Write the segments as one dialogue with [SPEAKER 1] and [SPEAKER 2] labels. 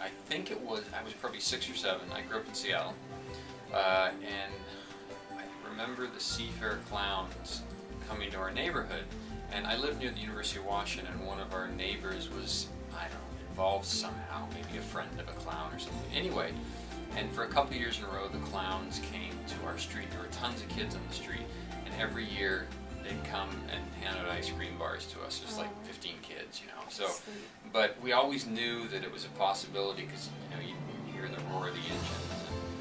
[SPEAKER 1] I think I was probably 6 or 7. I grew up in Seattle, and I remember the Seafair clowns coming to our neighborhood. And I lived near the University of Washington, and one of our neighbors was, I don't know, involved somehow, maybe a friend of a clown or something. Anyway, and for a couple of years in a row, the clowns came to our street. There were tons of kids on the street, and every year they'd come and hand out ice cream bars to us. There's like 15 kids, you know. So, but we always knew that it was a possibility because you hear the roar of the engines,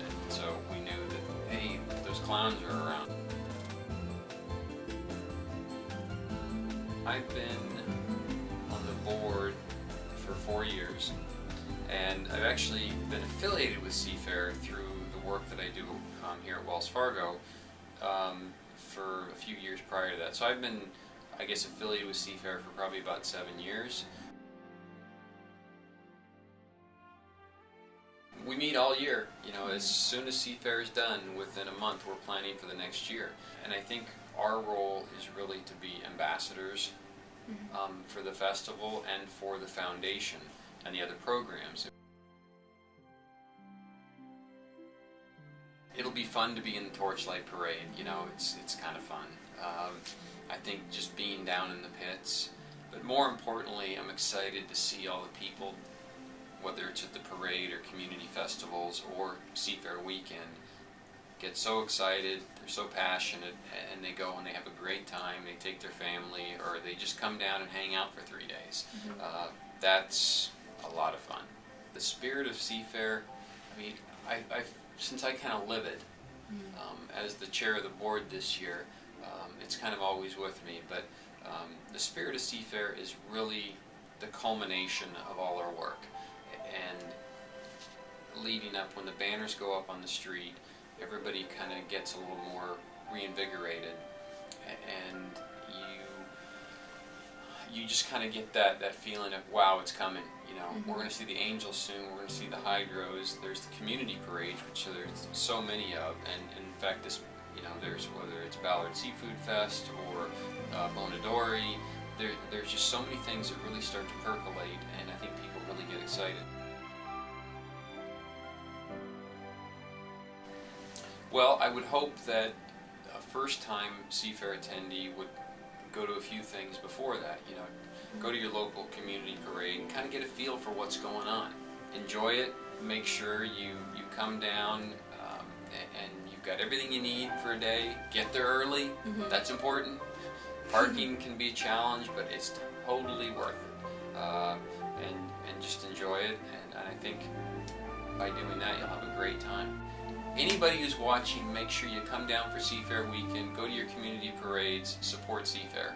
[SPEAKER 1] and so we knew that hey, those clowns are around. I've been on the board for 4 years, and I've actually been affiliated with Seafair through the work that I do here at Wells Fargo for a few years prior to that. So I've been, I guess, affiliated with Seafair for probably about 7 years. We meet all year, as soon as Seafair is done, within a month we're planning for the next year. And I think our role is really to be ambassadors for the festival and for the foundation and the other programs. It'll be fun to be in the Torchlight Parade, it's kind of fun. I think just being down in the pits, but more importantly, I'm excited to see all the people, whether it's at the parade or community festivals or Seafair weekend, get so excited, they're so passionate, and they go and they have a great time, they take their family, or they just come down and hang out for 3 days. That's a lot of fun. The spirit of Seafair, since I kind of live it, as the chair of the board this year, it's kind of always with me, but the spirit of Seafair is really the culmination of all our work. And leading up, when the banners go up on the street, everybody kind of gets a little more reinvigorated, and you just kind of get that feeling of, wow, it's coming. We're going to see the angels soon, we're going to see the hydros, there's the community parades, which there's so many of, and in fact this, there's, whether it's Ballard Seafood Fest or Bonadori, there's just so many things that really start to percolate, and I think people really get excited. Well, I would hope that a first-time Seafair attendee would go to a few things before that. Go to your local community parade and kind of get a feel for what's going on. Enjoy it. Make sure you come down and you've got everything you need for a day. Get there early. That's important. Parking can be a challenge, but it's totally worth it. And just enjoy it. And I think by doing that, you'll have a great time. Anybody who's watching, make sure you come down for Seafair weekend, go to your community parades, support Seafair.